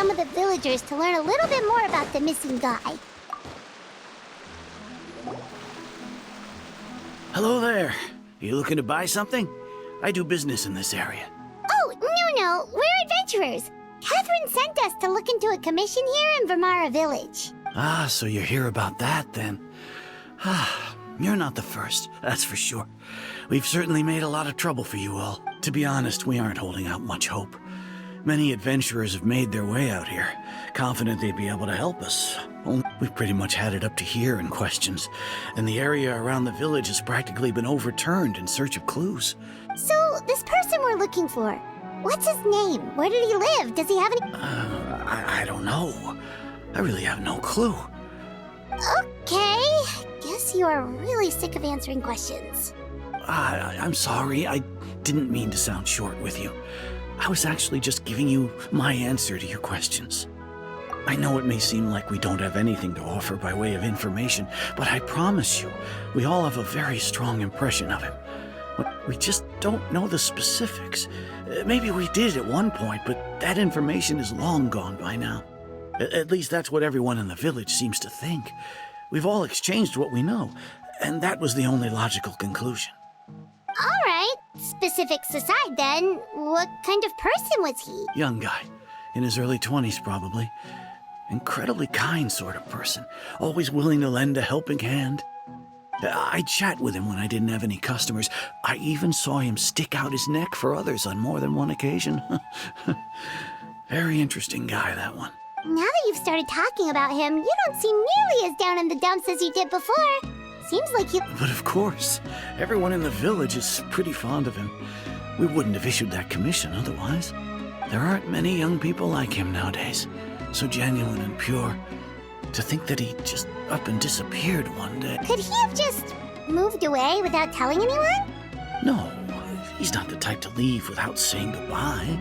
some of the villagers to learn a little bit more about the missing guy. Hello there. You looking to buy something? I do business in this area. Oh, no, we're adventurers. Catherine sent us to look into a commission here in Vermara Village. Ah, so you're here about that, then. Ah, you're not the first, that's for sure. We've certainly made a lot of trouble for you all. To be honest, we aren't holding out much hope. Many adventurers have made their way out here, confident they'd be able to help us. Only we've pretty much had it up to here in questions, and the area around the village has practically been overturned in search of clues. So, this person we're looking for, what's his name? Where did he live? Does he have any... I don't know. I really have no clue. Okay, guess you are really sick of answering questions. I'm sorry, I didn't mean to sound short with you. I was actually just giving you my answer to your questions. I know it may seem like we don't have anything to offer by way of information, but I promise you, we all have a very strong impression of him. We just don't know the specifics. Maybe we did at one point, but that information is long gone by now. At least that's what everyone in the village seems to think. We've all exchanged what we know, and that was the only logical conclusion. All right, specifics aside then, what kind of person was he? Young guy, in his early 20s probably. Incredibly kind sort of person, always willing to lend a helping hand. I'd chat with him when I didn't have any customers. I even saw him stick out his neck for others on more than one occasion. Very interesting guy, that one. Now that you've started talking about him, you don't seem nearly as down in the dumps as you did before. Seems like you... But of course, everyone in the village is pretty fond of him. We wouldn't have issued that commission otherwise. There aren't many young people like him nowadays, so genuine and pure. To think that he just up and disappeared one day. Could he have just moved away without telling anyone? No, he's not the type to leave without saying goodbye.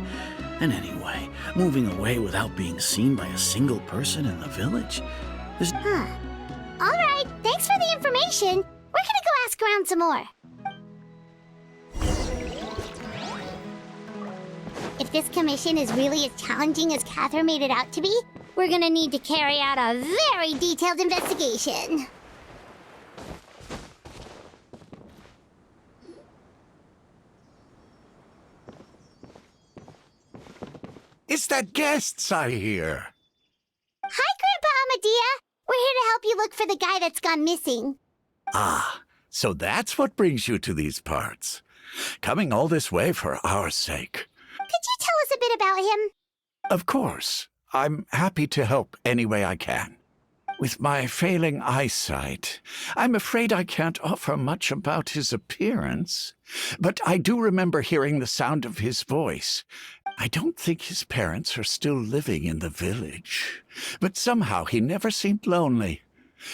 And anyway, moving away without being seen by a single person in the village is... Huh. All right, thanks for the information. We're gonna go ask around some more. If this commission is really as challenging as Catherine made it out to be, we're gonna need to carry out a very detailed investigation. It's the guests I hear. Hi, Grandpa Amadea. We're here to help you look for the guy that's gone missing. Ah, so that's what brings you to these parts. Coming all this way for our sake. Could you tell us a bit about him? Of course. I'm happy to help any way I can. With my failing eyesight, I'm afraid I can't offer much about his appearance. But I do remember hearing the sound of his voice. I don't think his parents are still living in the village. But somehow he never seemed lonely.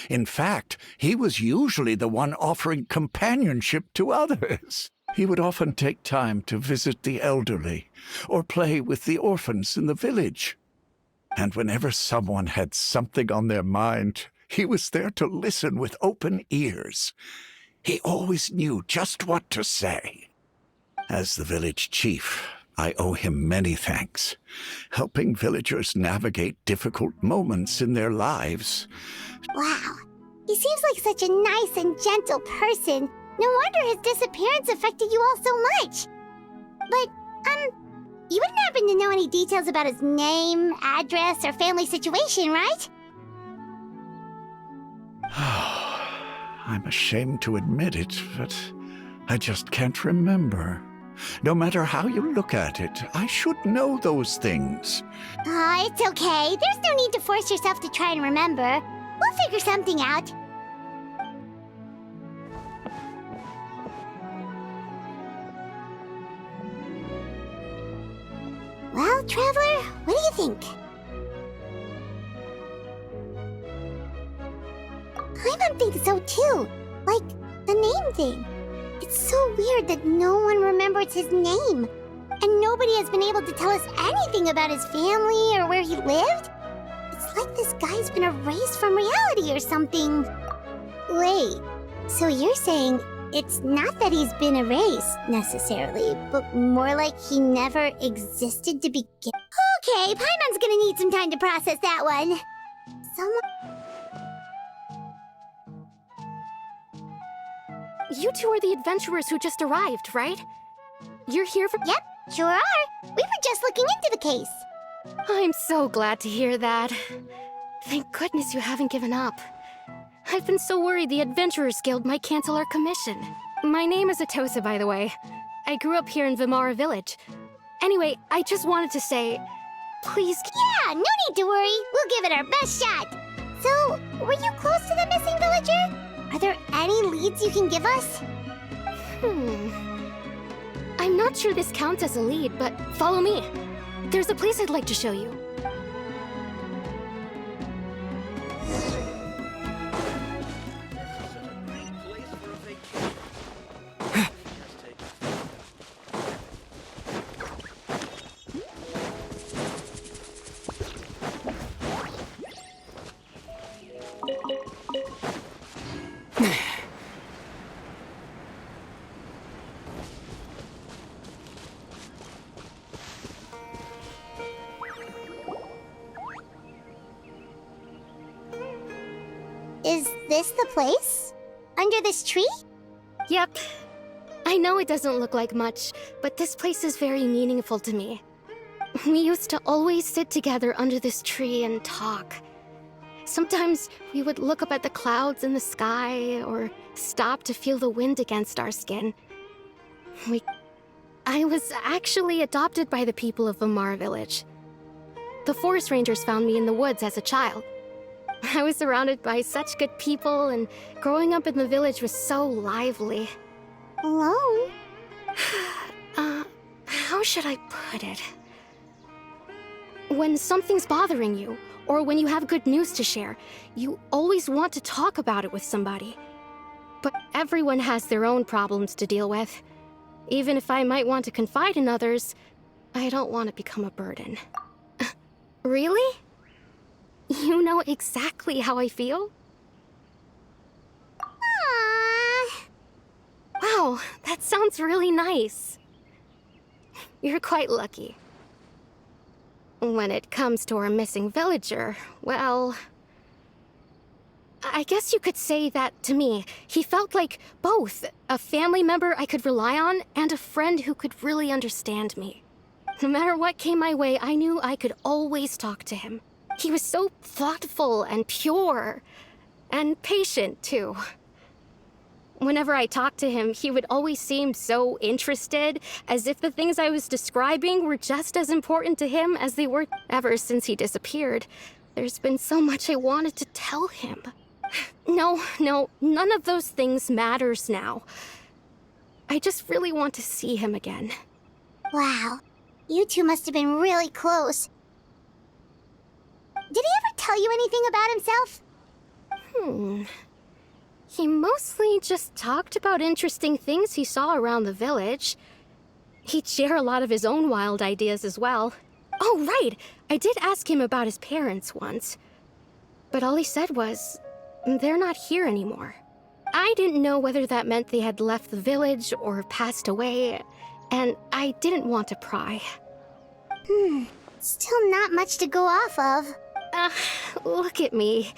In fact, he was usually the one offering companionship to others. He would often take time to visit the elderly or play with the orphans in the village. And whenever someone had something on their mind, he was there to listen with open ears. He always knew just what to say. As the village chief, I owe him many thanks, helping villagers navigate difficult moments in their lives. Wow, he seems like such a nice and gentle person. No wonder his disappearance affected you all so much. But, you wouldn't happen to know any details about his name, address, or family situation, right? I'm ashamed to admit it, but I just can't remember. No matter how you look at it, I should know those things. It's okay. There's no need to force yourself to try and remember. We'll figure something out. Well, Traveler, what do you think? I don't think so, too. Like, the name thing. It's so weird that no one remembers his name. And nobody has been able to tell us anything about his family or where he lived. It's like this guy's been erased from reality or something. Wait, so you're saying it's not that he's been erased, necessarily, but more like he never existed to begin? Okay, Paimon's gonna need some time to process that one. Someone... You two are the adventurers who just arrived, right? You're here for— Yep, sure are. We were just looking into the case. I'm so glad to hear that. Thank goodness you haven't given up. I've been so worried the Adventurers Guild might cancel our commission. My name is Atosa, by the way. I grew up here in Vimara Village. Anyway, I just wanted to say, please— Yeah, no need to worry. We'll give it our best shot. So, were you close to the missing villager? Are there any leads you can give us? I'm not sure this counts as a lead, but follow me. There's a place I'd like to show you. Is this the place? Under this tree? Yep. I know it doesn't look like much, but this place is very meaningful to me. We used to always sit together under this tree and talk. Sometimes we would look up at the clouds in the sky, or stop to feel the wind against our skin. I was actually adopted by the people of Vimara Village. The forest rangers found me in the woods as a child. I was surrounded by such good people, and growing up in the village was so lively. Alone? How should I put it? When something's bothering you, or when you have good news to share, you always want to talk about it with somebody. But everyone has their own problems to deal with. Even if I might want to confide in others, I don't want to become a burden. Really? You know exactly how I feel? Aww. Wow, that sounds really nice. You're quite lucky. When it comes to our missing villager, well, I guess you could say that to me. He felt like both a family member I could rely on and a friend who could really understand me. No matter what came my way, I knew I could always talk to him. He was so thoughtful and pure, and patient, too. Whenever I talked to him, he would always seem so interested, as if the things I was describing were just as important to him as they were. Ever since he disappeared, there's been so much I wanted to tell him. No, none of those things matters now. I just really want to see him again. Wow, you two must have been really close. Did he ever tell you anything about himself? He mostly just talked about interesting things he saw around the village. He'd share a lot of his own wild ideas as well. Oh, right! I did ask him about his parents once. But all he said was, they're not here anymore. I didn't know whether that meant they had left the village or passed away, and I didn't want to pry. Still not much to go off of. Look at me.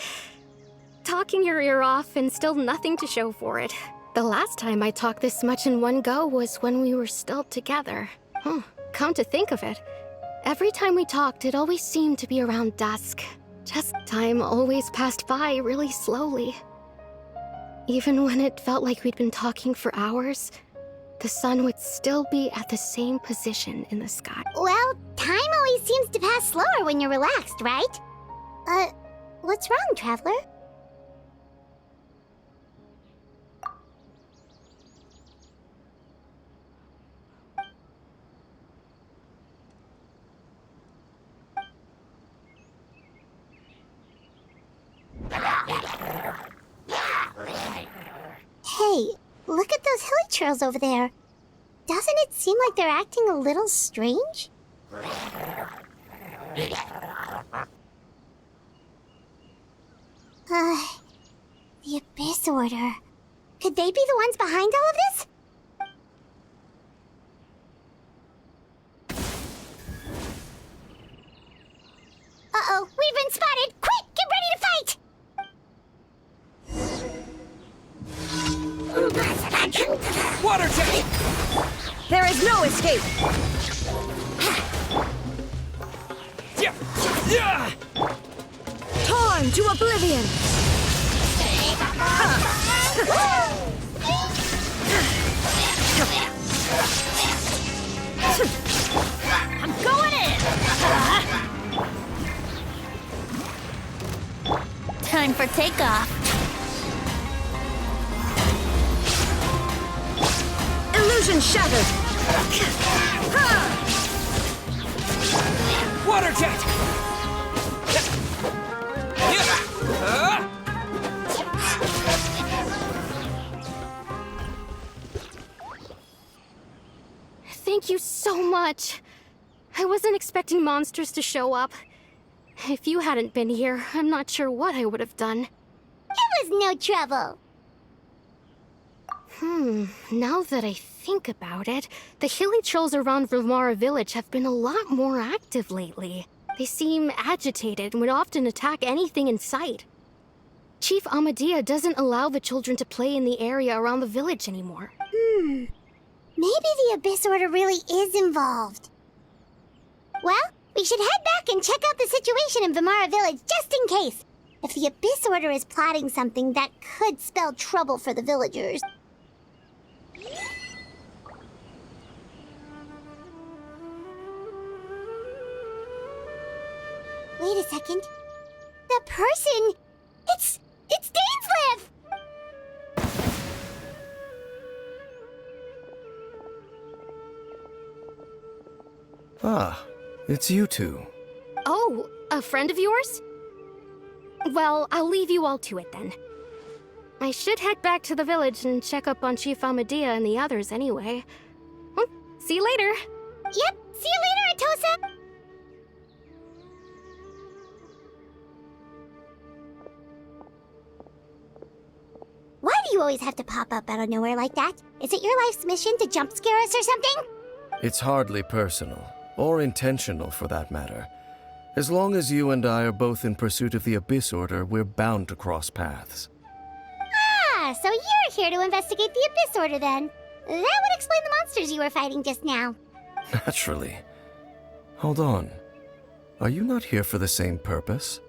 Talking your ear off and still nothing to show for it. The last time I talked this much in one go was when we were still together. Come to think of it, every time we talked, it always seemed to be around dusk. Just time always passed by really slowly. Even when it felt like we'd been talking for hours, the sun would still be at the same position in the sky. Well, time always seems to pass slower when you're relaxed, right? What's wrong, Traveler? Hey, look at those hilly trails over there. Doesn't it seem like they're acting a little strange? The Abyss Order. Could they be the ones behind all of this? Water jet! There is no escape! Yeah! Yeah! Torn to oblivion! I'm going in! Time for takeoff. Illusion shattered! Water jet! Thank you so much. I wasn't expecting monsters to show up. If you hadn't been here, I'm not sure what I would have done. It was no trouble. Now that I think about it, the hilly trolls around Vimara village have been a lot more active lately. They seem agitated and would often attack anything in sight. Chief Amadea doesn't allow the children to play in the area around the village anymore. Maybe the Abyss Order really is involved. Well, we should head back and check out the situation in Vimara village just in case. If the Abyss Order is plotting something that could spell trouble for the villagers. Wait a second. The person... It's Dainsleif! Ah, it's you two. Oh, a friend of yours? Well, I'll leave you all to it then. I should head back to the village and check up on Chief Amadea and the others anyway. Well, see you later. Yep, see you later, Atosa! Why do you always have to pop up out of nowhere like that? Is it your life's mission to jump scare us or something? It's hardly personal, or intentional for that matter. As long as you and I are both in pursuit of the Abyss Order, we're bound to cross paths. Ah, so you're here to investigate the Abyss Order then. That would explain the monsters you were fighting just now. Naturally. Hold on. Are you not here for the same purpose?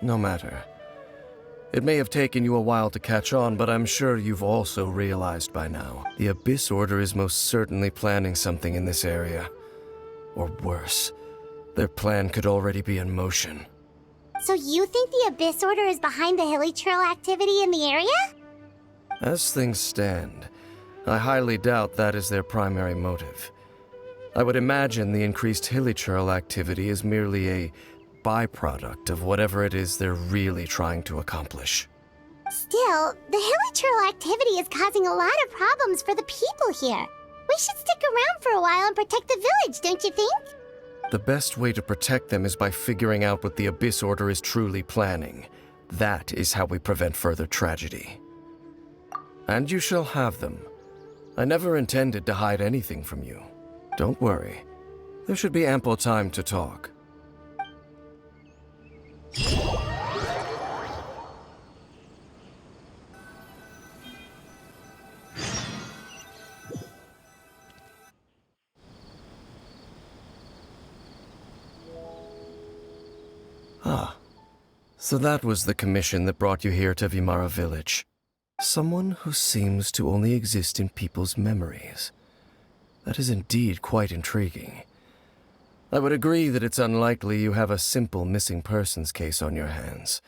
No matter. It may have taken you a while to catch on, but I'm sure you've also realized by now. The Abyss Order is most certainly planning something in this area. Or worse, their plan could already be in motion. So you think the Abyss Order is behind the hilly trail activity in the area? As things stand, I highly doubt that is their primary motive. I would imagine the increased hilichurl activity is merely a byproduct of whatever it is they're really trying to accomplish. Still, the hilichurl activity is causing a lot of problems for the people here. We should stick around for a while and protect the village, don't you think? The best way to protect them is by figuring out what the Abyss Order is truly planning. That is how we prevent further tragedy. And you shall have them. I never intended to hide anything from you. Don't worry. There should be ample time to talk. Ah, so that was the commission that brought you here to Vimara village. Someone who seems to only exist in people's memories. That is indeed quite intriguing. I would agree that it's unlikely you have a simple missing persons case on your hands.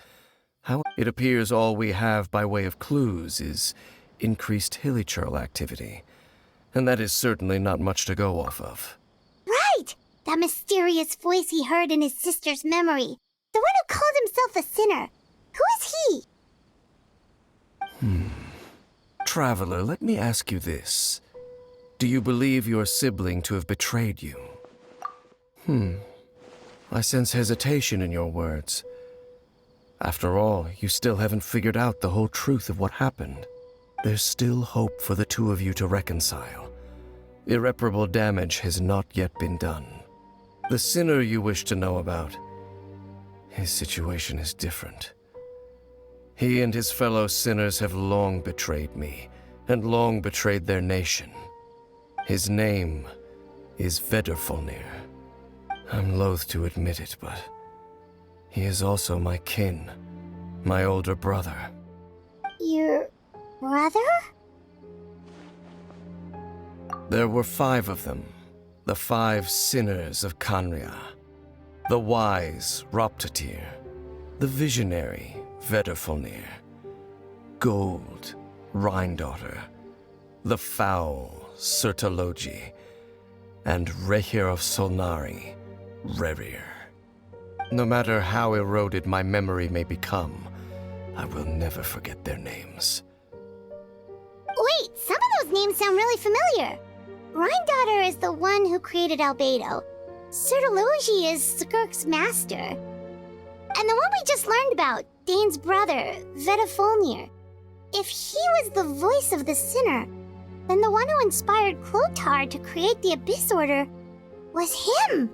How it appears all we have by way of clues is increased hilichurl activity, and that is certainly not much to go off of. Right! That mysterious voice he heard in his sister's memory. The one who called himself a sinner. Who is he? Traveler, let me ask you this. Do you believe your sibling to have betrayed you? I sense hesitation in your words. After all, you still haven't figured out the whole truth of what happened. There's still hope for the two of you to reconcile. Irreparable damage has not yet been done. The sinner you wish to know about, his situation is different. He and his fellow sinners have long betrayed me, and long betrayed their nation. His name is Vedrfolnir. I'm loath to admit it, but he is also my kin, my older brother. Your brother? There were 5 of them, the 5 sinners of Khaenri'ah. The wise Roptatyr, the visionary Vedrfolnir, Gold Rhindaughter, the foul Sertologi, and Rehir of Solnari, Rerir. No matter how eroded my memory may become, I will never forget their names. Wait, some of those names sound really familiar. Rhindaughter is the one who created Albedo. Sertologi is Skirk's master. And the one we just learned about, Dane's brother, Vedrfolnir. If he was the voice of the sinner, then the one who inspired Clothar to create the Abyss Order was him!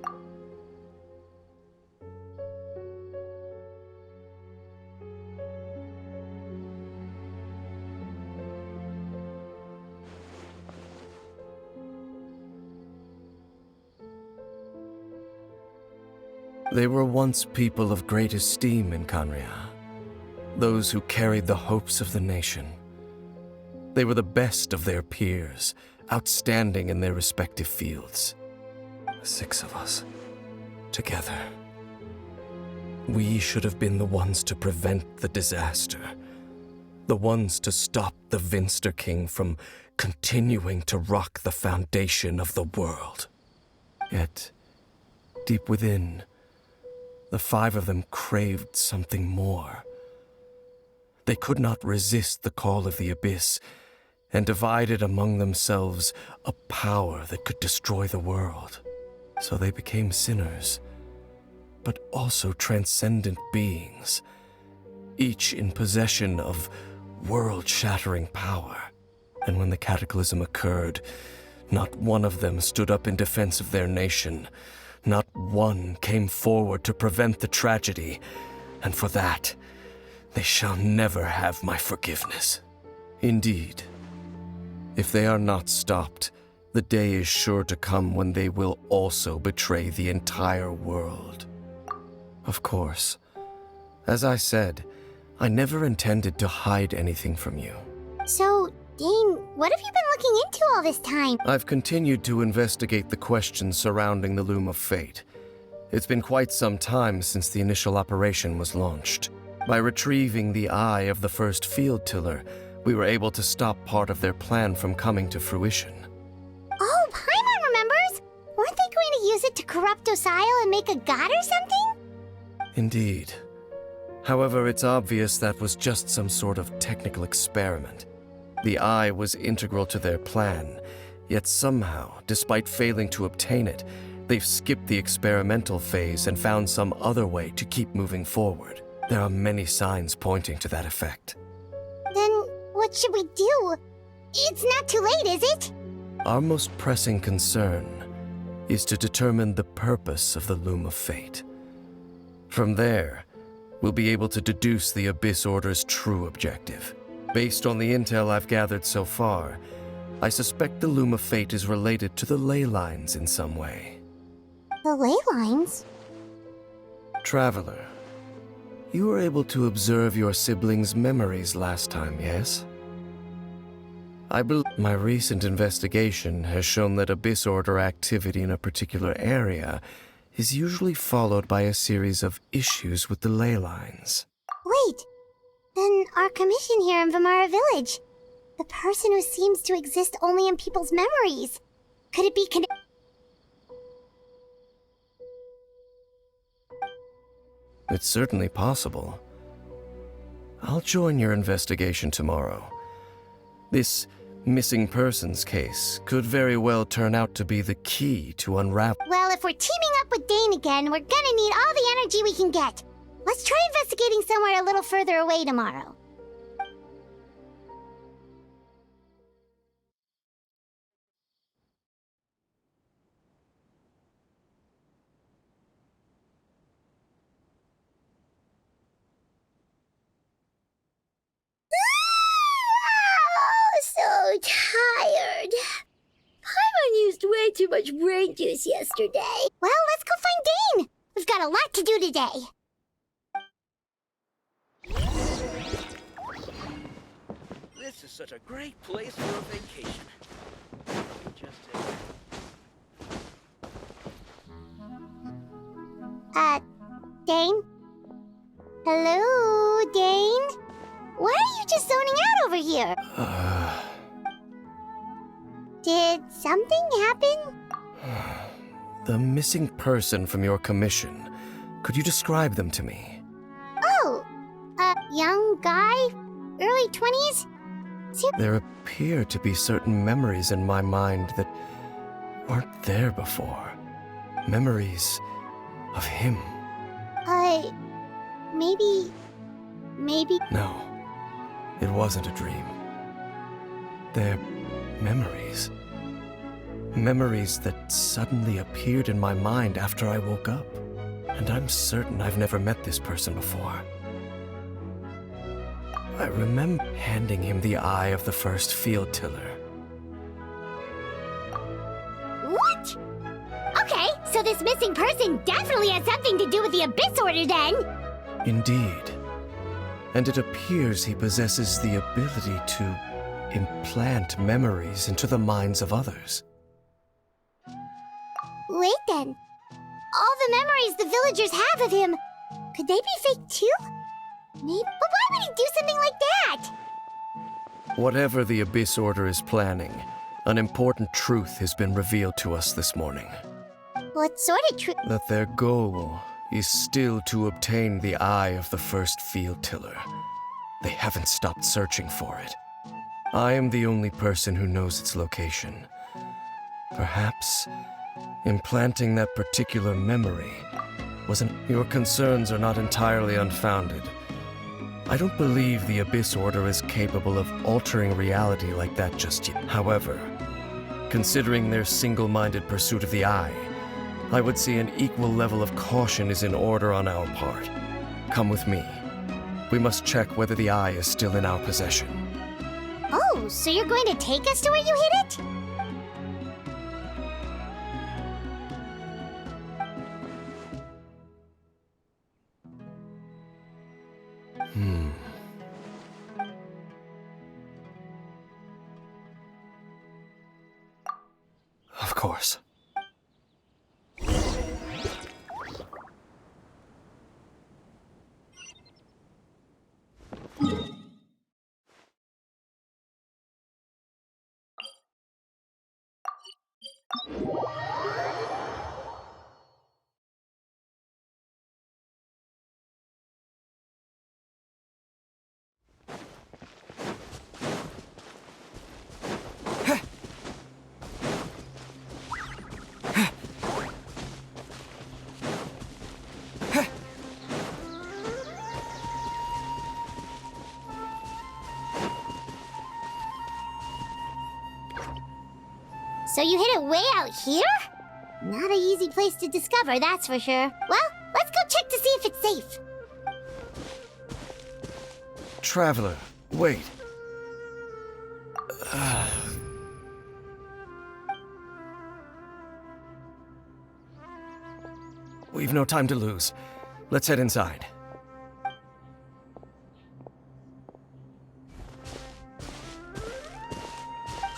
They were once people of great esteem in Khaenri'ah, those who carried the hopes of the nation. They were the best of their peers, outstanding in their respective fields. 6 of us, together. We should have been the ones to prevent the disaster, the ones to stop the Vinster King from continuing to rock the foundation of the world. Yet, deep within, the 5 of them craved something more. They could not resist the call of the Abyss, and divided among themselves a power that could destroy the world. So they became sinners, but also transcendent beings, each in possession of world-shattering power. And when the cataclysm occurred, not one of them stood up in defense of their nation. Not one came forward to prevent the tragedy, and for that, they shall never have my forgiveness. Indeed, if they are not stopped, the day is sure to come when they will also betray the entire world. Of course, as I said, I never intended to hide anything from you. So, Dane, what have you been looking into all this time? I've continued to investigate the questions surrounding the Loom of Fate. It's been quite some time since the initial operation was launched. By retrieving the eye of the first field tiller, we were able to stop part of their plan from coming to fruition. Oh, Paimon remembers! Weren't they going to use it to corrupt Osile and make a god or something? Indeed. However, it's obvious that was just some sort of technical experiment. The eye was integral to their plan, yet somehow, despite failing to obtain it, they've skipped the experimental phase and found some other way to keep moving forward. There are many signs pointing to that effect. Then, what should we do? It's not too late, is it? Our most pressing concern is to determine the purpose of the Loom of Fate. From there, we'll be able to deduce the Abyss Order's true objective. Based on the intel I've gathered so far, I suspect the Loom of Fate is related to the ley lines in some way. The ley lines? Traveler, you were able to observe your siblings' memories last time, yes? I believe my recent investigation has shown that Abyss Order activity in a particular area is usually followed by a series of issues with the ley lines. Wait, then our commission here in Vimara Village, the person who seems to exist only in people's memories, could it be connected? It's certainly possible. I'll join your investigation tomorrow. This missing persons case could very well turn out to be the key to unravel. Well, if we're teaming up with Dane again, we're gonna need all the energy we can get. Let's try investigating somewhere a little further away tomorrow. much brain juice yesterday. Well, let's go find Dane. We've got a lot to do today. This is such a great place for a vacation. Just Dane? Hello, Dane? Why are you just zoning out over here? Did something happen? The missing person from your commission. Could you describe them to me? Oh, a young guy? Early 20s? There appear to be certain memories in my mind that aren't there before. Memories of him. Maybe... No, it wasn't a dream. They're memories. Memories that suddenly appeared in my mind after I woke up. And I'm certain I've never met this person before. I remember handing him the eye of the first field tiller. What? Okay, so this missing person definitely has something to do with the Abyss Order then! Indeed. And it appears he possesses the ability to implant memories into the minds of others. Wait then. All the memories the villagers have of him, could they be fake too? Maybe, but why would he do something like that? Whatever the Abyss Order is planning, an important truth has been revealed to us this morning. What sort of truth? That their goal is still to obtain the eye of the first field tiller. They haven't stopped searching for it. I am the only person who knows its location. Perhaps implanting that particular memory wasn't... Your concerns are not entirely unfounded. I don't believe the Abyss Order is capable of altering reality like that just yet. However, considering their single-minded pursuit of the eye, I would say an equal level of caution is in order on our part. Come with me. We must check whether the eye is still in our possession. Oh, so you're going to take us to where you hid it? Of course. So you hid it way out here? Not an easy place to discover, that's for sure. Well, let's go check to see if it's safe. Traveler, wait. We've no time to lose. Let's head inside.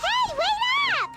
Hey, wait up!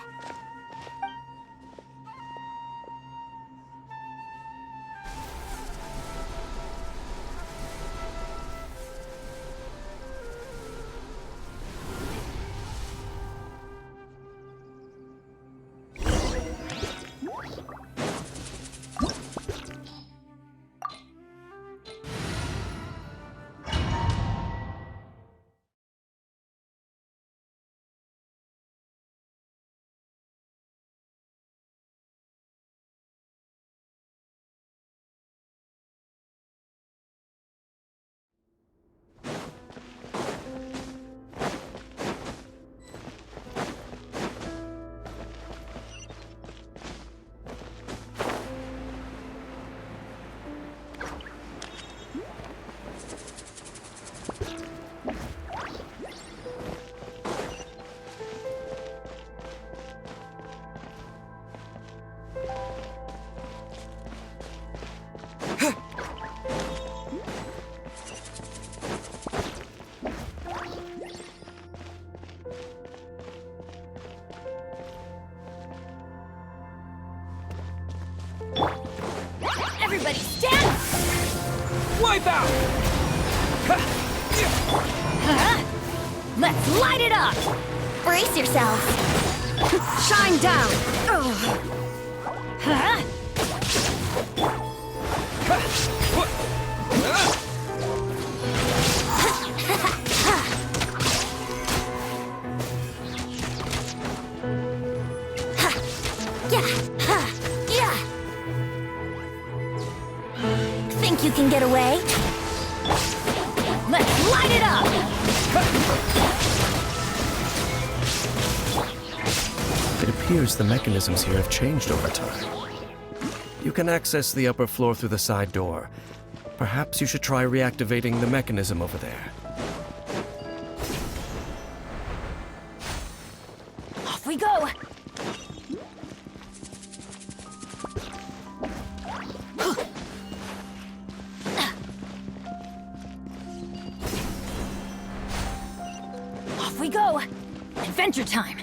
Everybody stand! Wipe out! Let's light it up! Brace yourselves. Shine down! Yeah. Think you can get away? Let's light it up! It appears the mechanisms here have changed over time. You can access the upper floor through the side door. Perhaps you should try reactivating the mechanism over there. Off we go! Off we go! Adventure time!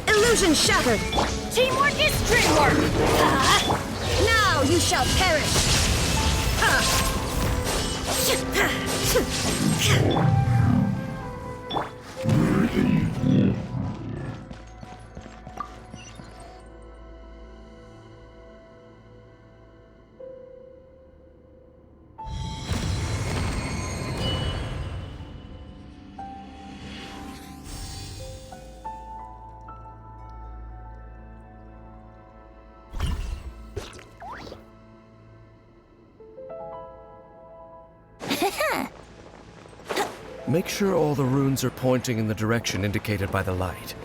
Illusion shattered! Teamwork is dreamwork! Now you shall perish! Make sure all the runes are pointing in the direction indicated by the light.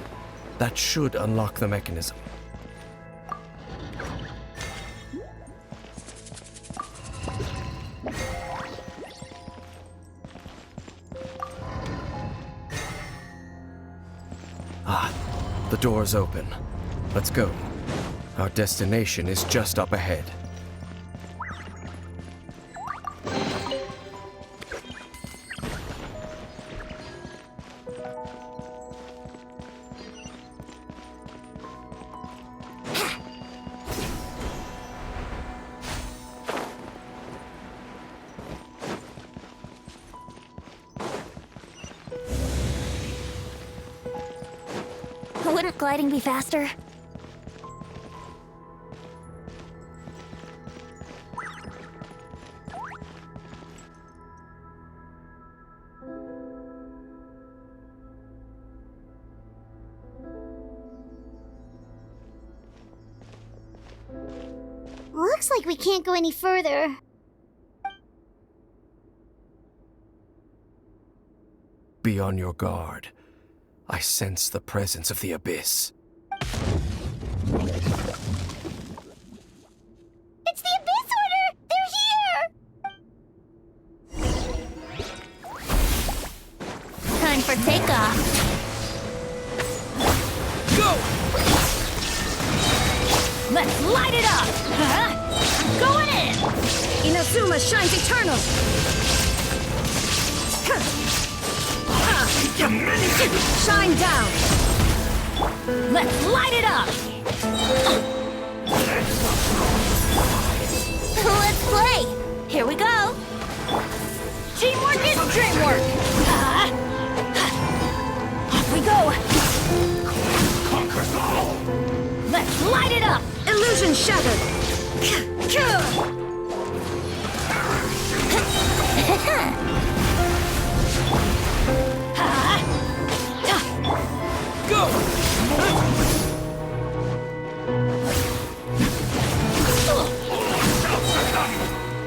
That should unlock the mechanism. Ah, the door's open. Let's go. Our destination is just up ahead. Wouldn't gliding be faster? Looks like we can't go any further. Be on your guard. I sense the presence of the Abyss. It's the Abyss Order! They're here! Time for takeoff. Go! Let's light it up! I'm going in! Inazuma shines eternal! Shine down! Let's light it up! Let's play! Here we go! Teamwork is dreamwork! Off we go! Let's light it up! Illusion shattered! Go!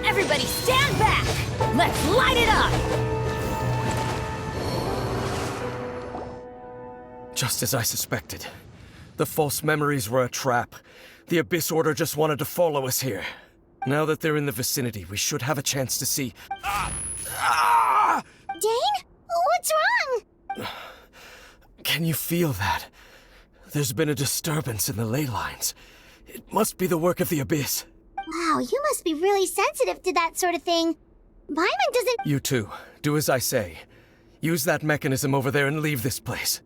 Everybody stand back! Let's light it up! Just as I suspected. The false memories were a trap. The Abyss Order just wanted to follow us here. Now that they're in the vicinity, we should have a chance to see. Dane? What's wrong? Can you feel that? There's been a disturbance in the ley lines. It must be the work of the Abyss. Wow, you must be really sensitive to that sort of thing. Paimon doesn't— You too. Do as I say. Use that mechanism over there and leave this place.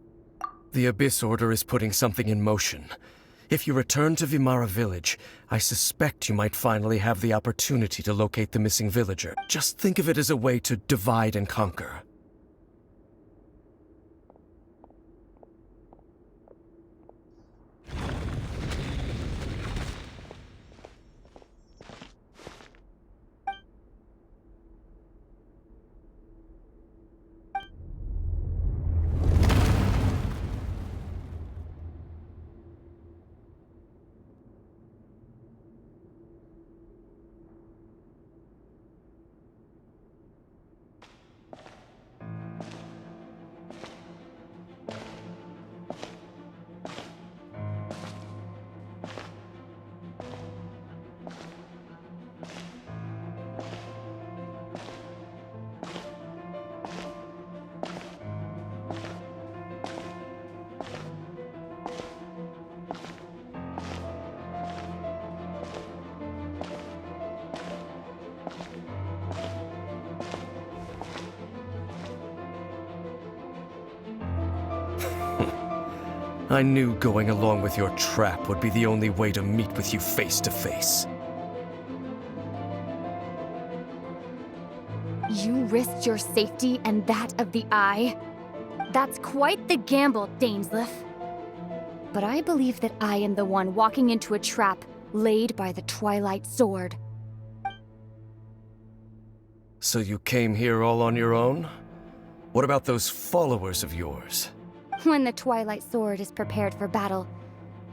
The Abyss Order is putting something in motion. If you return to Vimara Village, I suspect you might finally have the opportunity to locate the missing villager. Just think of it as a way to divide and conquer. I knew going along with your trap would be the only way to meet with you face to face. You risked your safety and that of the Eye? That's quite the gamble, Dainsleif. But I believe that I am the one walking into a trap laid by the Twilight Sword. So you came here all on your own? What about those followers of yours? When the Twilight Sword is prepared for battle,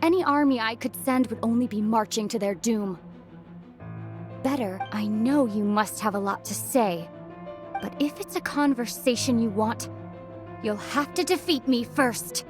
any army I could send would only be marching to their doom. Better, I know you must have a lot to say. But if it's a conversation you want, you'll have to defeat me first.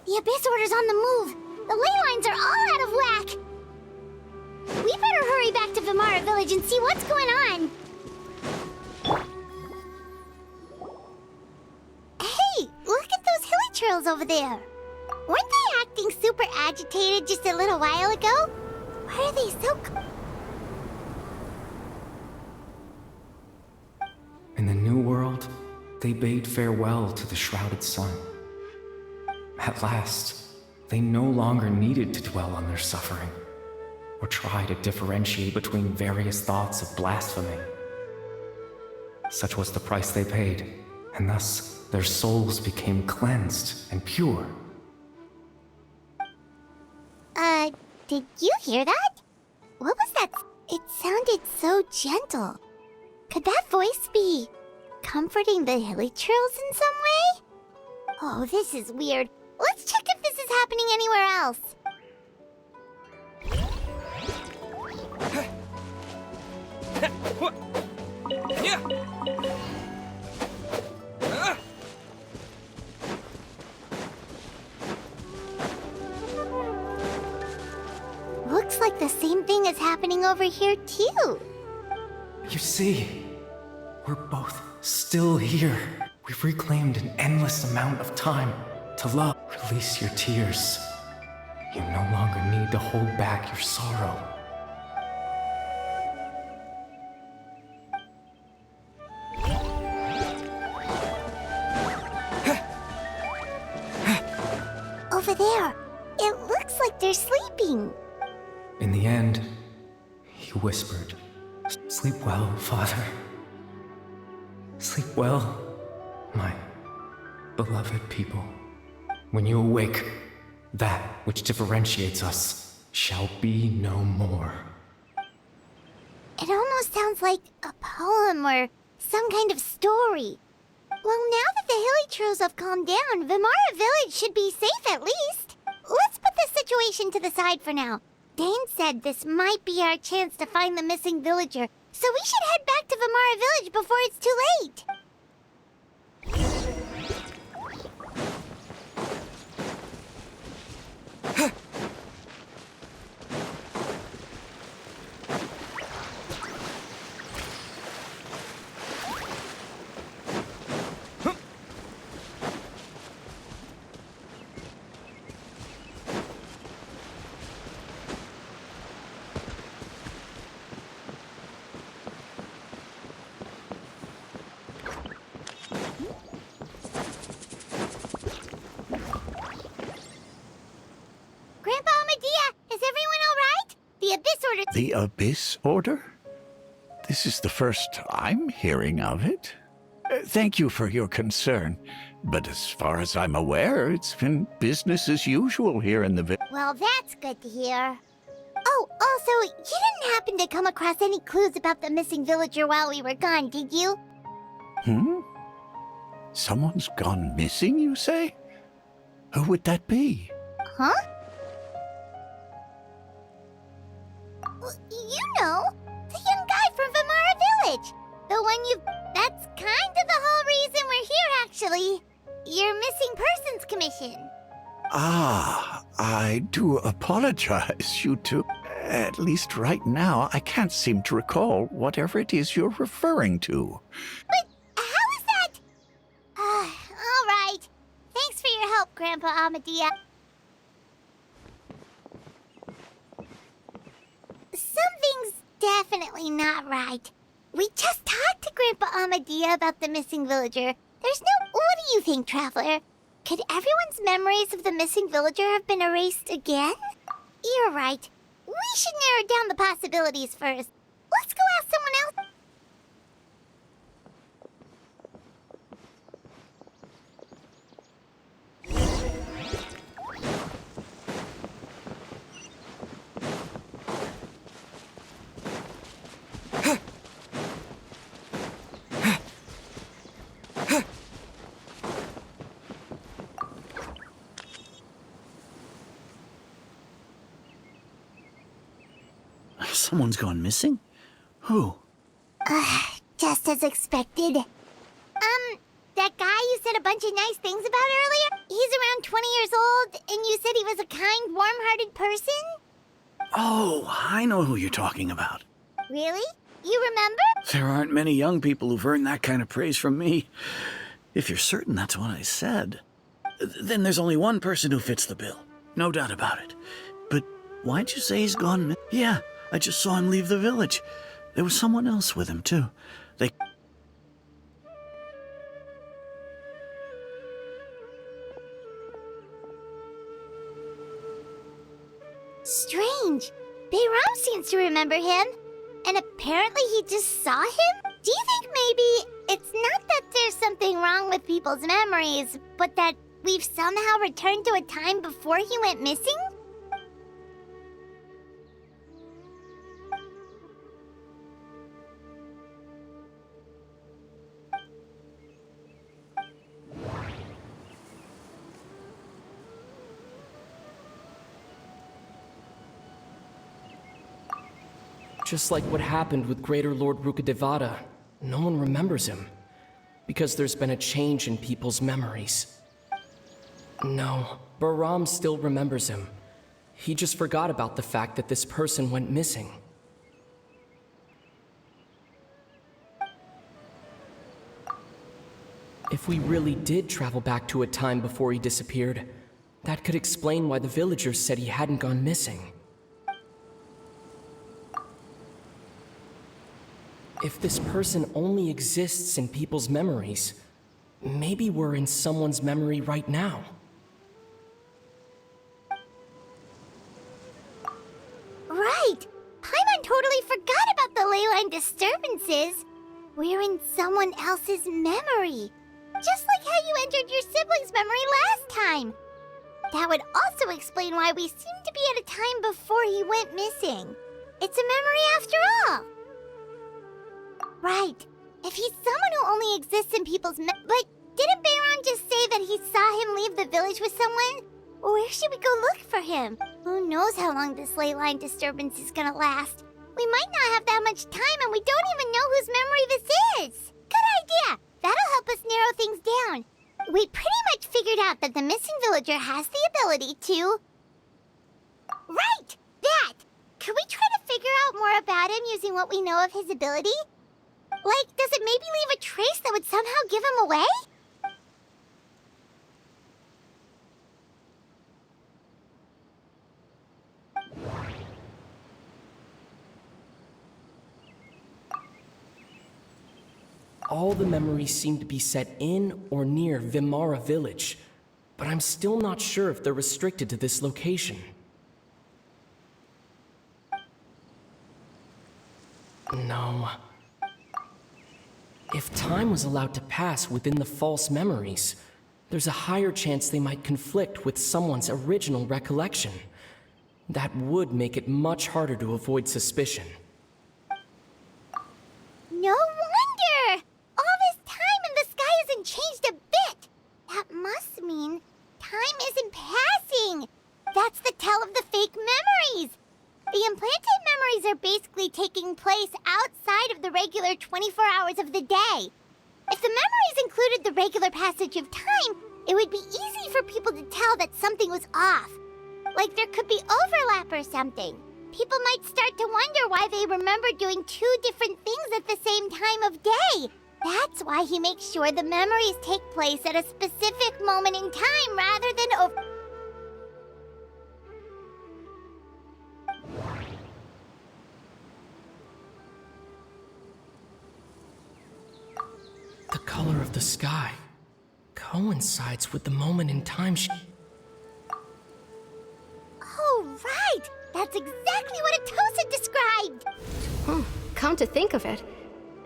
The Abyss Order's on the move. The ley lines are all out of whack. We better hurry back to Vimara Village and see what's going on. Hey, look at those hilly trails over there. Weren't they acting super agitated just a little while ago? Why are they so... In the New World, they bade farewell to the shrouded sun. At last, they no longer needed to dwell on their suffering, or try to differentiate between various thoughts of blasphemy. Such was the price they paid, and thus their souls became cleansed and pure. Did you hear that? What was that? It sounded so gentle. Could that voice be comforting the hilly trails in some way? Oh, this is weird. Let's check if this is happening anywhere else. Looks like the same thing is happening over here, too. You see, we're both still here. We've reclaimed an endless amount of time to love. Release your tears. You no longer need to hold back your sorrow. Over there, it looks like they're sleeping. In the end, he whispered, "Sleep well, Father. Sleep well, my beloved people. When you awake, that which differentiates us shall be no more." It almost sounds like a poem or some kind of story. Well, now that the Hilly Trolls have calmed down, Vimara Village should be safe at least. Let's put this situation to the side for now. Dane said this might be our chance to find the missing villager, so we should head back to Vimara Village before it's too late. Grandpa Medea, is everyone all right? The Abyss Order... The Abyss Order? This is the first I'm hearing of it. Thank you for your concern, but as far as I'm aware, it's been business as usual here in the village. Well, that's good to hear. Oh, also, you didn't happen to come across any clues about the missing villager while we were gone, did you? Someone's gone missing, you say? Who would that be? Huh? Well, you know, the young guy from Vimara Village. The one you... That's kind of the whole reason we're here, actually. Your Missing Persons Commission. Ah, I do apologize, you two. At least right now, I can't seem to recall whatever it is you're referring to. But how is that? All right. Thanks for your help, Grandpa Amadea. Something's definitely not right. We just talked to Grandpa Amadea about the missing villager. There's no... What do you think, Traveler? Could everyone's memories of the missing villager have been erased again? You're right. We should narrow down the possibilities first. Let's go ask someone else. Someone's gone missing? Who? Just as expected. That guy you said a bunch of nice things about earlier? He's around 20 years old, and you said he was a kind, warm-hearted person? Oh, I know who you're talking about. Really? You remember? There aren't many young people who've earned that kind of praise from me. If you're certain that's what I said, then there's only one person who fits the bill. No doubt about it. But why'd you say he's gone? Yeah, I just saw him leave the village. There was someone else with him, too. They... Strange. Bayram seems to remember him. And apparently he just saw him? Do you think maybe it's not that there's something wrong with people's memories, but that we've somehow returned to a time before he went missing? Just like what happened with Greater Lord Rukadevada, no one remembers him. Because there's been a change in people's memories. No, Bahram still remembers him. He just forgot about the fact that this person went missing. If we really did travel back to a time before he disappeared, that could explain why the villagers said he hadn't gone missing. If this person only exists in people's memories, maybe we're in someone's memory right now. Right! Paimon totally forgot about the ley line disturbances. We're in someone else's memory. Just like how you entered your sibling's memory last time. That would also explain why we seem to be at a time before he went missing. It's a memory after all. Right. If he's someone who only exists in people's but didn't Bayron just say that he saw him leave the village with someone? Where should we go look for him? Who knows how long this ley line disturbance is gonna last? We might not have that much time and we don't even know whose memory this is. Good idea. That'll help us narrow things down. We pretty much figured out that the missing villager has the ability to... Right! That! Could we try to figure out more about him using what we know of his ability? Like, does it maybe leave a trace that would somehow give him away? All the memories seem to be set in or near Vimara village, but I'm still not sure if they're restricted to this location. No. If time was allowed to pass within the false memories, there's a higher chance they might conflict with someone's original recollection. That would make it much harder to avoid suspicion. No wonder! All this time and the sky hasn't changed a bit! That must mean time isn't passing! That's the tell of the fake memories! The implanted memories are basically taking place outside of the regular 24 hours of the day. If the memories included the regular passage of time, it would be easy for people to tell that something was off. Like there could be overlap or something. People might start to wonder why they remember doing two different things at the same time of day. That's why he makes sure the memories take place at a specific moment in time rather than over... The color of the sky coincides with the moment in time she... Oh, right! That's exactly what Atosa described! Come to think of it,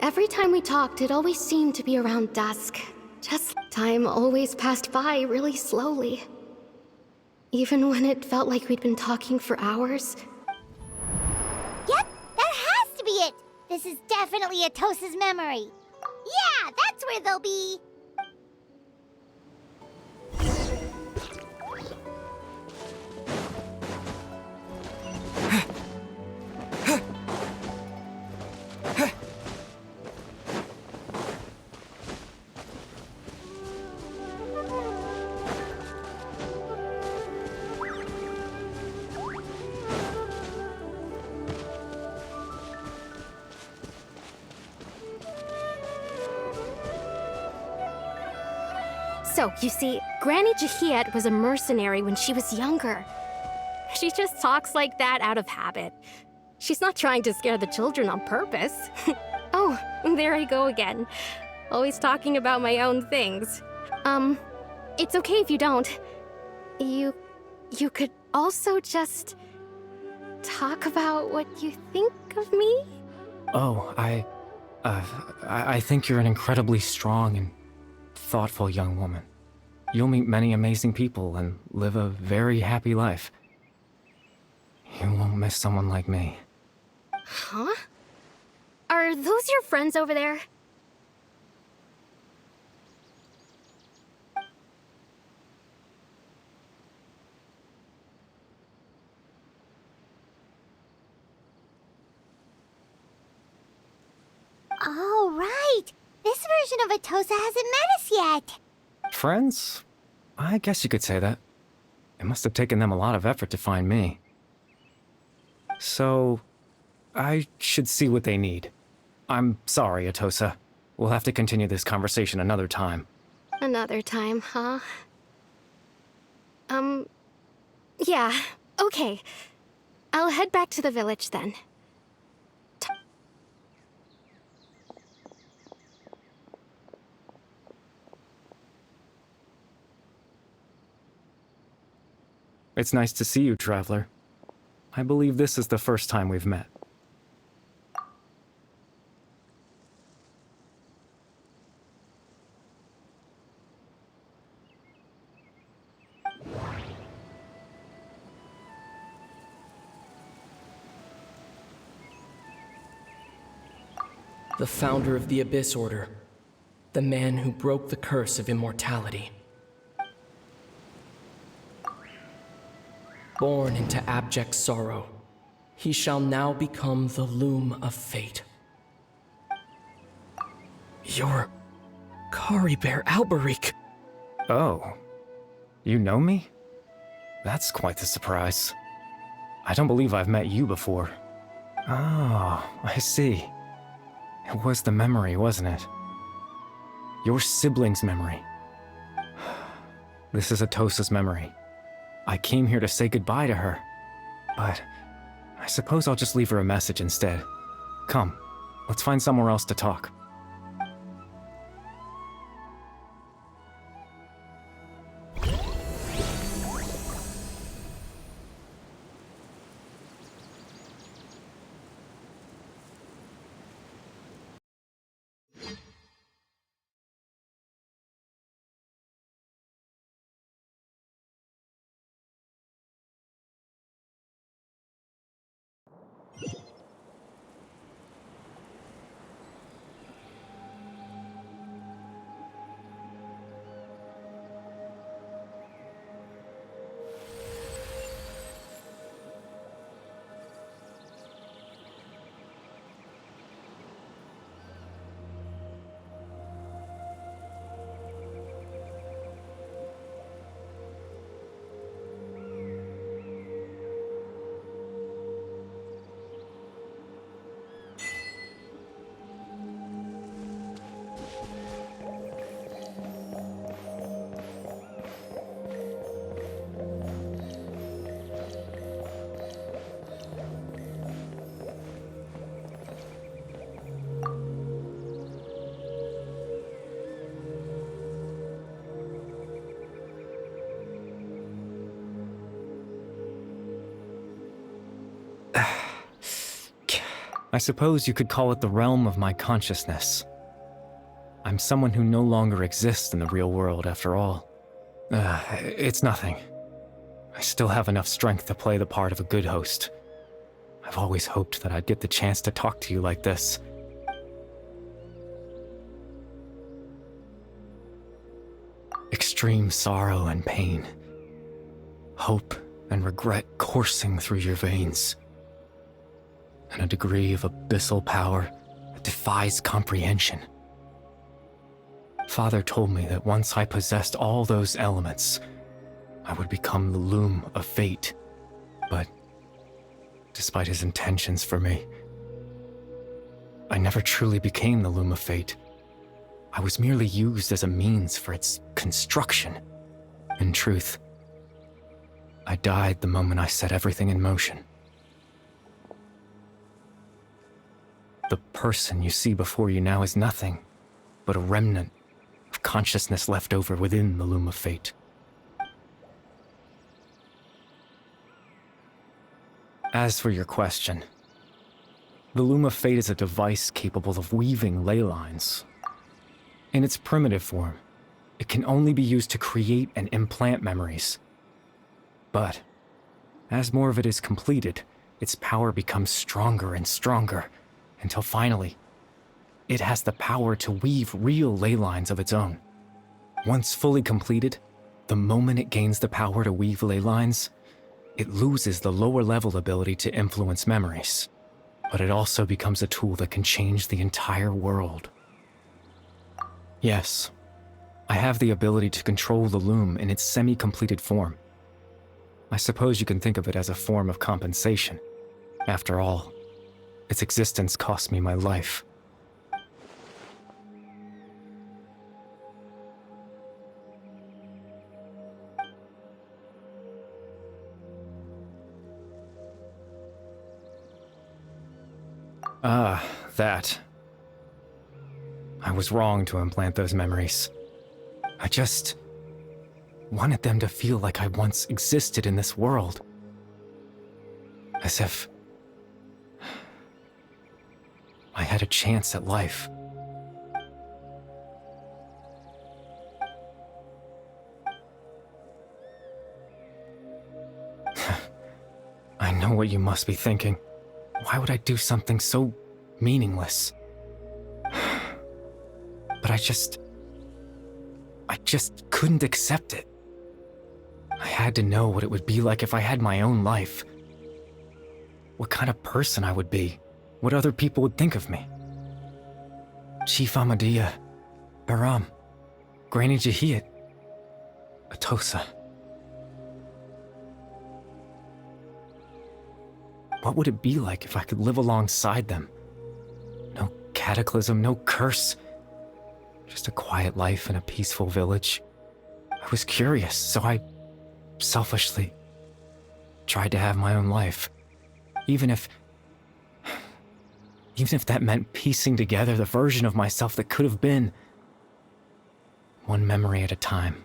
every time we talked, it always seemed to be around dusk. Just time always passed by really slowly. Even when it felt like we'd been talking for hours. Yep, that has to be it! This is definitely Atosa's memory. Yeah, that's where they'll be. So, you see, Granny Jahiet was a mercenary when she was younger. She just talks like that out of habit. She's not trying to scare the children on purpose. Oh, there I go again. Always talking about my own things. It's okay if you don't. You could also just talk about what you think of me? Oh, I think you're an incredibly strong and thoughtful young woman. You'll meet many amazing people and live a very happy life. You won't miss someone like me. Huh? Are those your friends over there? Oh, right! This version of Atosa hasn't met us yet! Friends? I guess you could say that. It must have taken them a lot of effort to find me. So, I should see what they need. I'm sorry, Atosa. We'll have to continue this conversation another time. Another time, huh? Yeah, okay. I'll head back to the village then. It's nice to see you, Traveler. I believe this is the first time we've met. the founder of the Abyss Order, the man who broke the curse of immortality. Born into abject sorrow, he shall now become the Loom of Fate. You're Kari Bear Alberic. Oh, you know me? That's quite the surprise. I don't believe I've met you before. Oh, I see. It was the memory, wasn't it? Your sibling's memory. This is Atosa's memory. I came here to say goodbye to her, but I suppose I'll just leave her a message instead. Come, let's find somewhere else to talk. I suppose you could call it the realm of my consciousness. I'm someone who no longer exists in the real world, after all. It's nothing. I still have enough strength to play the part of a good host. I've always hoped that I'd get the chance to talk to you like this. Extreme sorrow and pain. Hope and regret coursing through your veins. And a degree of abyssal power that defies comprehension. Father told me that once I possessed all those elements, I would become the Loom of Fate. But despite his intentions for me, I never truly became the Loom of Fate. I was merely used as a means for its construction. In truth, I died the moment I set everything in motion. The person you see before you now is nothing but a remnant of consciousness left over within the Loom of Fate. As for your question, the Loom of Fate is a device capable of weaving ley lines. In its primitive form, it can only be used to create and implant memories. But as more of it is completed, its power becomes stronger and stronger, until finally, it has the power to weave real ley lines of its own. Once fully completed, the moment it gains the power to weave ley lines, it loses the lower level ability to influence memories. But it also becomes a tool that can change the entire world. Yes, I have the ability to control the Loom in its semi-completed form. I suppose you can think of it as a form of compensation. After all, its existence cost me my life. That. I was wrong to implant those memories. I just wanted them to feel like I once existed in this world. As if I had a chance at life. I know what you must be thinking. Why would I do something so meaningless? I just couldn't accept it. I had to know what it would be like if I had my own life. What kind of person I would be. What other people would think of me. Chief Ahmadiyya, Baram, Granny Jahiyat, Atosa. What would it be like if I could live alongside them? No cataclysm, no curse. Just a quiet life in a peaceful village. I was curious, so I selfishly tried to have my own life. Even if that meant piecing together the version of myself that could have been. One memory at a time.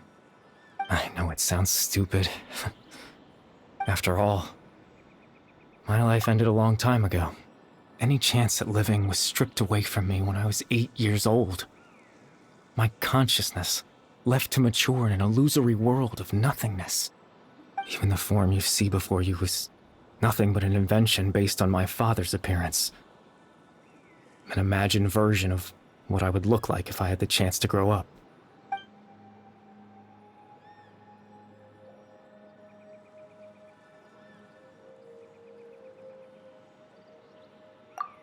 I know it sounds stupid. After all, my life ended a long time ago. Any chance at living was stripped away from me when I was 8 years old. My consciousness left to mature in an illusory world of nothingness. Even the form you see before you was nothing but an invention based on my father's appearance. An imagined version of what I would look like if I had the chance to grow up.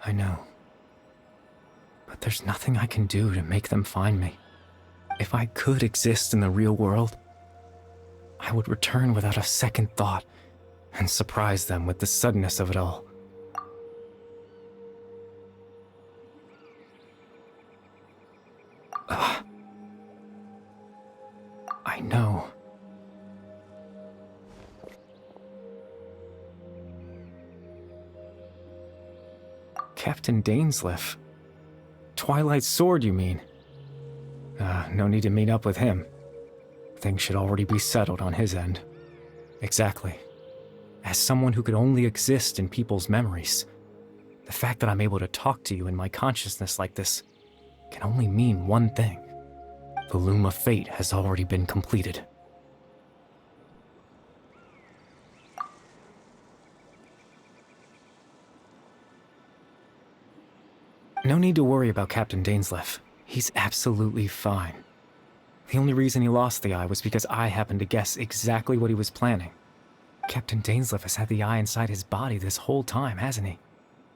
I know. But there's nothing I can do to make them find me. If I could exist in the real world, I would return without a second thought and surprise them with the suddenness of it all. I know. Captain Dainsleif. Twilight Sword, you mean? No need to meet up with him. Things should already be settled on his end. Exactly. As someone who could only exist in people's memories, the fact that I'm able to talk to you in my consciousness like this can only mean one thing. The loom of fate has already been completed. No need to worry about Captain Dainsleif. He's absolutely fine. The only reason he lost the eye was because I happened to guess exactly what he was planning. Captain Dainsleif has had the eye inside his body this whole time, hasn't he?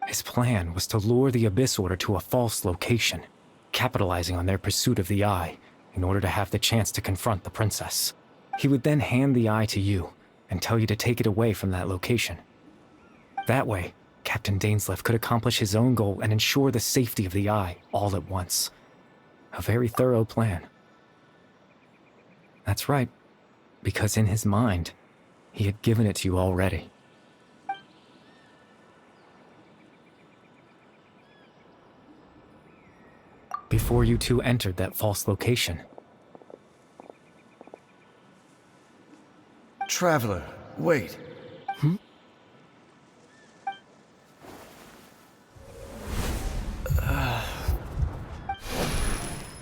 His plan was to lure the Abyss Order to a false location, capitalizing on their pursuit of the eye in order to have the chance to confront the princess. He would then hand the eye to you and tell you to take it away from that location. That way, Captain Dainsleif could accomplish his own goal and ensure the safety of the eye all at once. A very thorough plan. That's right, because in his mind, he had given it to you already. Before you two entered that false location. Traveler, wait.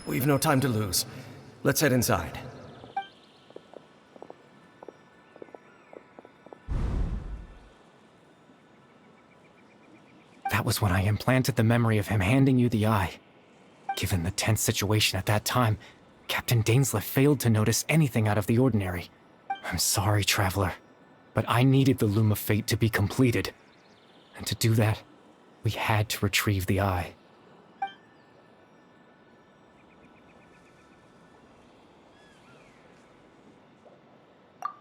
We've no time to lose. Let's head inside. That was when I implanted the memory of him handing you the eye. Given the tense situation at that time, Captain Dainsleif failed to notice anything out of the ordinary. I'm sorry, Traveler, but I needed the Loom of Fate to be completed. And to do that, we had to retrieve the eye.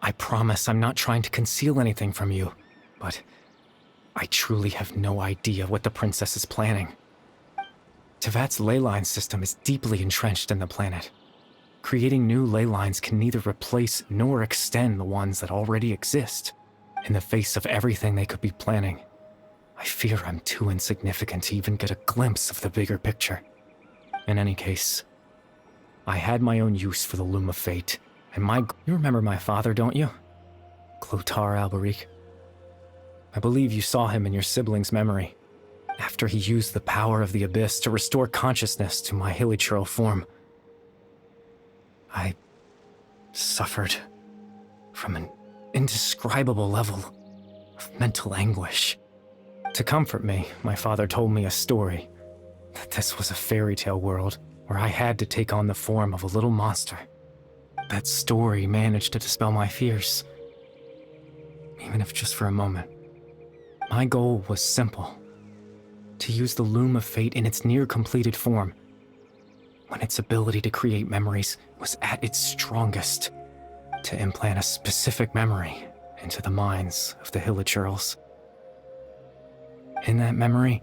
I promise I'm not trying to conceal anything from you, but I truly have no idea what the princess is planning. Tevat's ley line system is deeply entrenched in the planet. Creating new ley lines can neither replace nor extend the ones that already exist. In the face of everything they could be planning, I fear I'm too insignificant to even get a glimpse of the bigger picture. In any case, I had my own use for the Loom of Fate, and you remember my father, don't you? Clotar Alberic. I believe you saw him in your sibling's memory. After he used the power of the Abyss to restore consciousness to my hilichurl form, I suffered from an indescribable level of mental anguish. To comfort me, my father told me a story, that this was a fairy tale world where I had to take on the form of a little monster. That story managed to dispel my fears, even if just for a moment. My goal was simple: to use the Loom of Fate in its near-completed form, when its ability to create memories was at its strongest, to implant a specific memory into the minds of the Hilichurls. In that memory,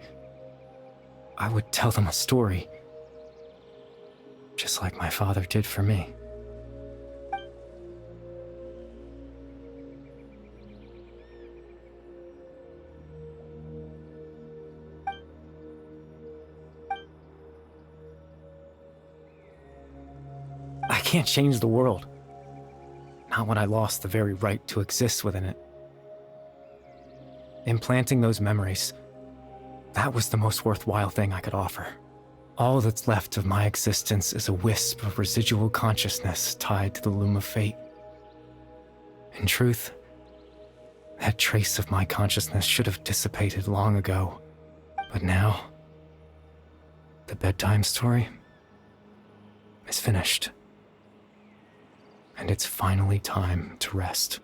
I would tell them a story, just like my father did for me. I can't change the world. Not when I lost the very right to exist within it. Implanting those memories, that was the most worthwhile thing I could offer. All that's left of my existence is a wisp of residual consciousness tied to the Loom of Fate. In truth, that trace of my consciousness should have dissipated long ago. But now, the bedtime story is finished. And it's finally time to rest.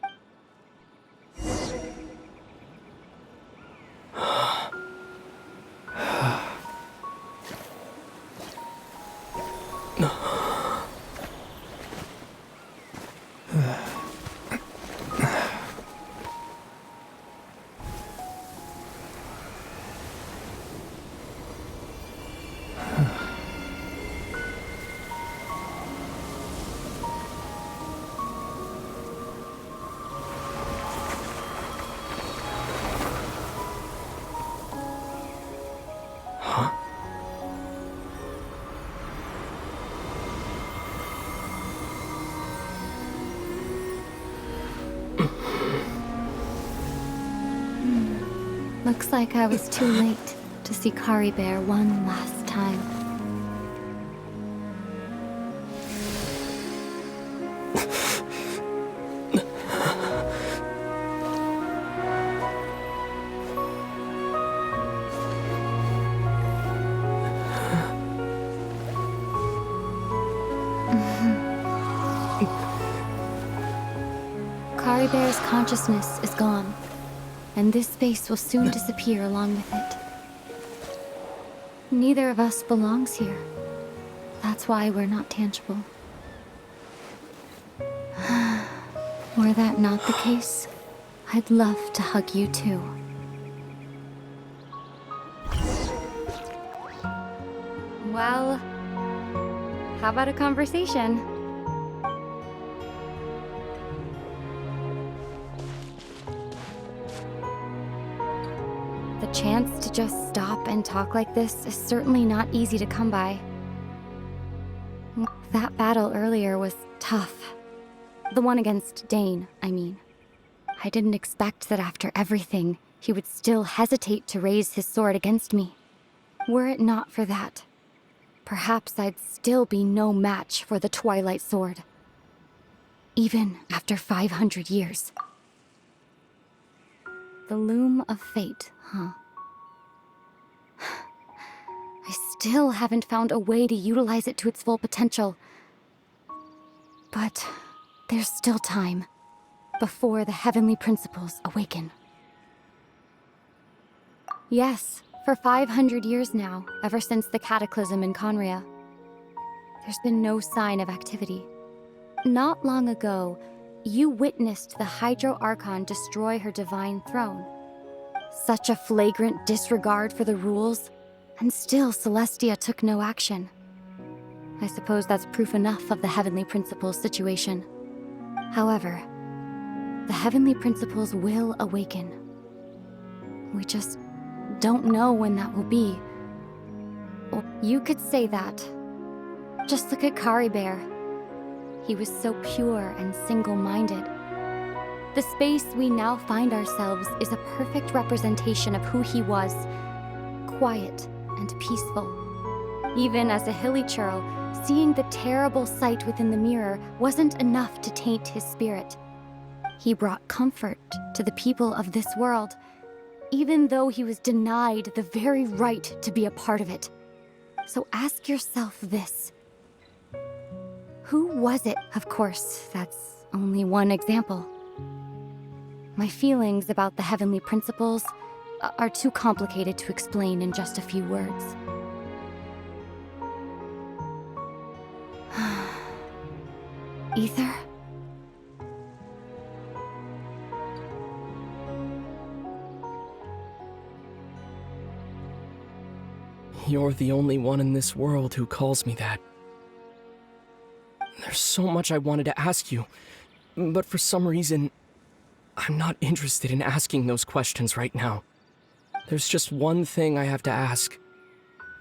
Looks like I was too late to see Kari Bear one last time. Kari Bear's consciousness is gone, and this space will soon disappear along with it. Neither of us belongs here. That's why we're not tangible. Were that not the case, I'd love to hug you too. Well, how about a conversation? The chance to just stop and talk like this is certainly not easy to come by. That battle earlier was tough. The one against Dane, I mean. I didn't expect that after everything, he would still hesitate to raise his sword against me. Were it not for that, perhaps I'd still be no match for the Twilight Sword. Even after 500 years. The Loom of Fate, huh? I still haven't found a way to utilize it to its full potential. But there's still time, before the heavenly principles awaken. Yes, for 500 years now, ever since the cataclysm in Conria, there's been no sign of activity. Not long ago, you witnessed the Hydro Archon destroy her divine throne. Such a flagrant disregard for the rules, and still Celestia took no action. I suppose that's proof enough of the Heavenly Principles situation. However, the Heavenly Principles will awaken. We just don't know when that will be. Or you could say that. Just look at Kari Bear. He was so pure and single-minded. The space we now find ourselves is a perfect representation of who he was. Quiet and peaceful. Even as a Hilichurl, seeing the terrible sight within the mirror wasn't enough to taint his spirit. He brought comfort to the people of this world, even though he was denied the very right to be a part of it. So ask yourself this. Who was it? Of course, that's only one example. My feelings about the heavenly principles are too complicated to explain in just a few words. Ether? You're the only one in this world who calls me that. There's so much I wanted to ask you, but for some reason, I'm not interested in asking those questions right now. There's just one thing I have to ask.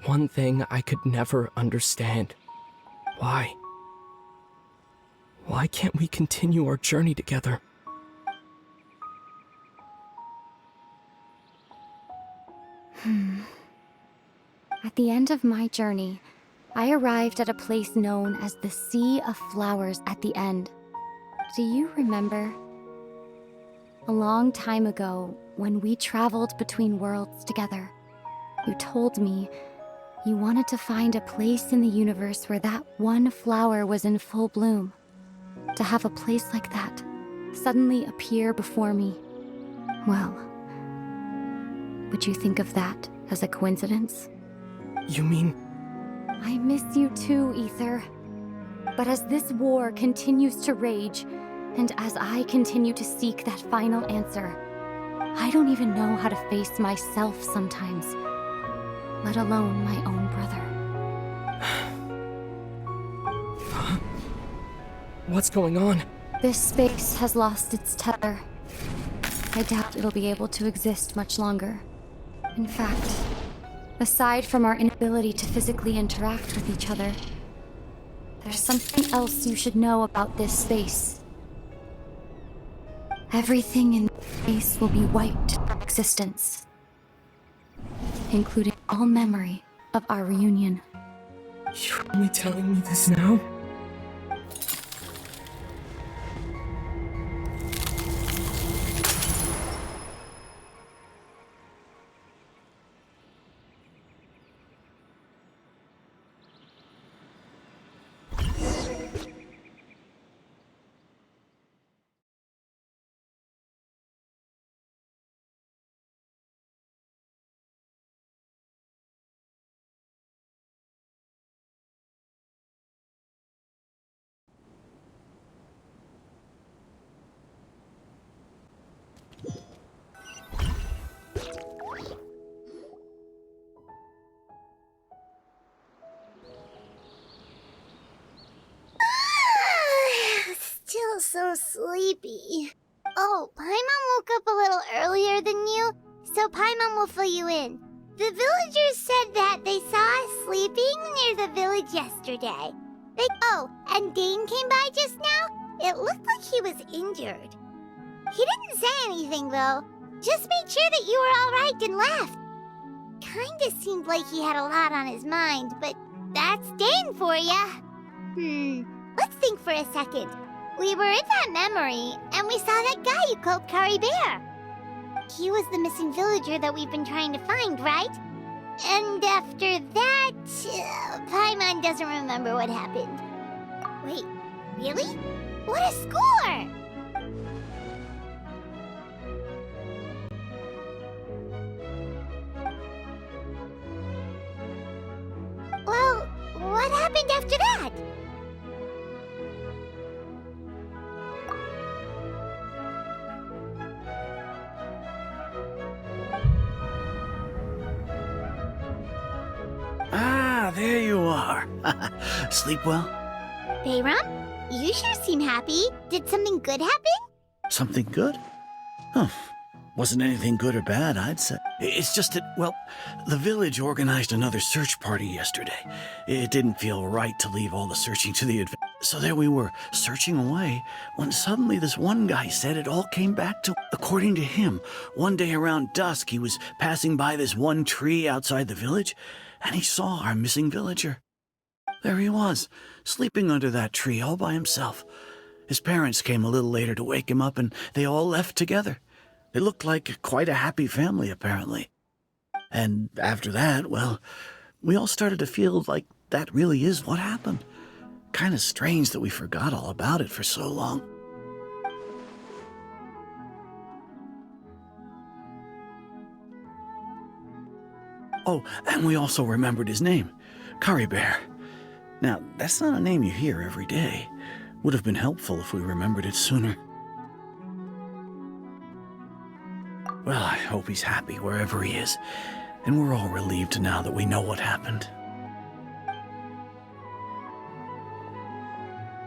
One thing I could never understand. Why? Why can't we continue our journey together? At the end of my journey, I arrived at a place known as the Sea of Flowers at the end. Do you remember? A long time ago, when we traveled between worlds together, you told me you wanted to find a place in the universe where that one flower was in full bloom. To have a place like that suddenly appear before me, well, would you think of that as a coincidence? You mean... I miss you too, Ether. But as this war continues to rage, and as I continue to seek that final answer, I don't even know how to face myself sometimes, let alone my own brother. What's going on? This space has lost its tether. I doubt it'll be able to exist much longer. In fact, aside from our inability to physically interact with each other, there's something else you should know about this space. Everything in this space will be wiped from existence, including all memory of our reunion. You're only telling me this now? Still so sleepy. Oh, Paimon woke up a little earlier than you, so Paimon will fill you in. The villagers said that they saw us sleeping near the village yesterday. Oh, and Dane came by just now. It looked like he was injured. He didn't say anything, though. Just made sure that you were all right and left. Kinda seemed like he had a lot on his mind, but that's Dane for ya. Let's think for a second. We were in that memory, and we saw that guy you called Kari Bear. He was the missing villager that we've been trying to find, right? And after that, Paimon doesn't remember what happened. Wait, really? What a score! Well, what happened after that? Ah, there you are. Sleep well? Bayram, you sure seem happy. Did something good happen? Something good? Huh. Wasn't anything good or bad, I'd say. It's just that, well, the village organized another search party yesterday. It didn't feel right to leave all the searching to the adventure. So there we were, searching away, when suddenly this one guy said it all came back to... According to him, one day around dusk, he was passing by this one tree outside the village, and he saw our missing villager. There he was, sleeping under that tree all by himself. His parents came a little later to wake him up, and they all left together. They looked like quite a happy family, apparently. And after that, well, we all started to feel like that really is what happened. Kinda strange that we forgot all about it for so long. Oh, and we also remembered his name, Curry Bear. Now, that's not a name you hear every day. Would have been helpful if we remembered it sooner. Well, I hope he's happy wherever he is, and we're all relieved now that we know what happened.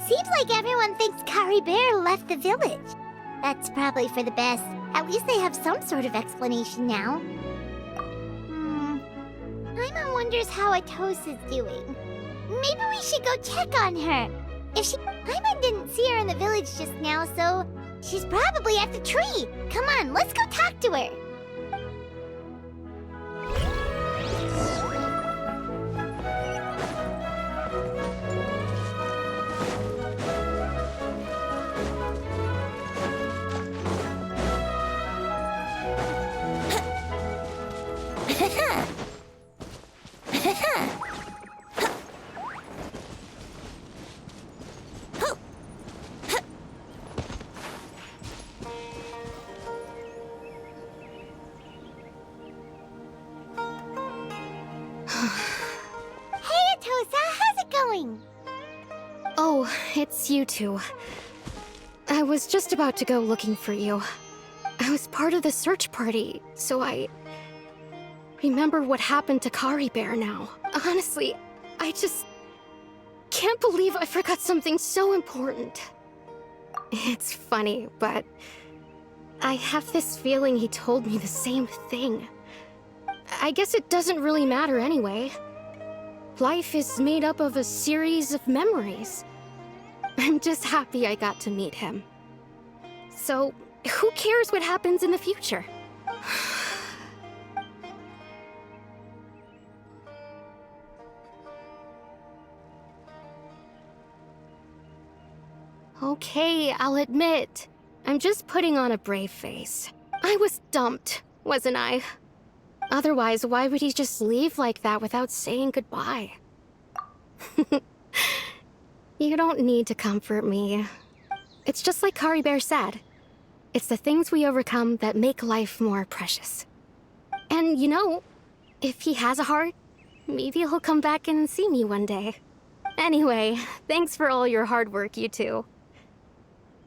Seems like everyone thinks Curry Bear left the village. That's probably for the best. At least they have some sort of explanation now. Paimon wonders how Atosa's doing. Maybe we should go check on her. Paimon didn't see her in the village just now, so she's probably at the tree. Come on, let's go talk to her. Oh, it's you two. I was just about to go looking for you. I was part of the search party, so I remember what happened to Curry Bear now. Honestly, I just can't believe I forgot something so important. It's funny, but I have this feeling he told me the same thing. I guess it doesn't really matter anyway. Life is made up of a series of memories. I'm just happy I got to meet him. So, who cares what happens in the future? Okay, I'll admit. I'm just putting on a brave face. I was dumped, wasn't I? Otherwise, why would he just leave like that without saying goodbye? You don't need to comfort me. It's just like Curry Bear said. It's the things we overcome that make life more precious. And you know, if he has a heart, maybe he'll come back and see me one day. Anyway, thanks for all your hard work, you two.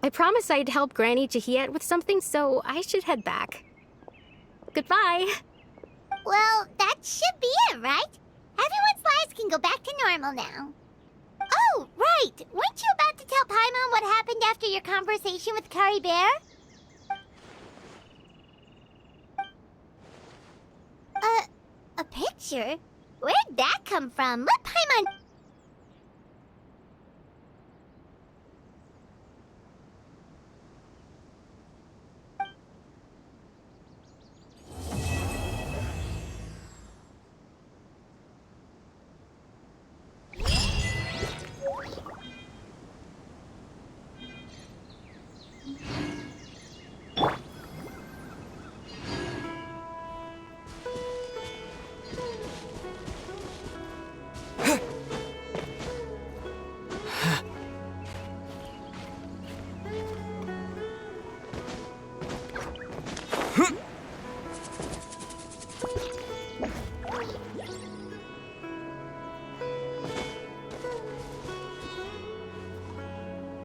I promised I'd help Granny Jahiet with something, so I should head back. Goodbye. Well, that should be it, right? Everyone's lives can go back to normal now. Oh, right! Weren't you about to tell Paimon what happened after your conversation with Curry Bear? A picture? Where'd that come from? Let Paimon...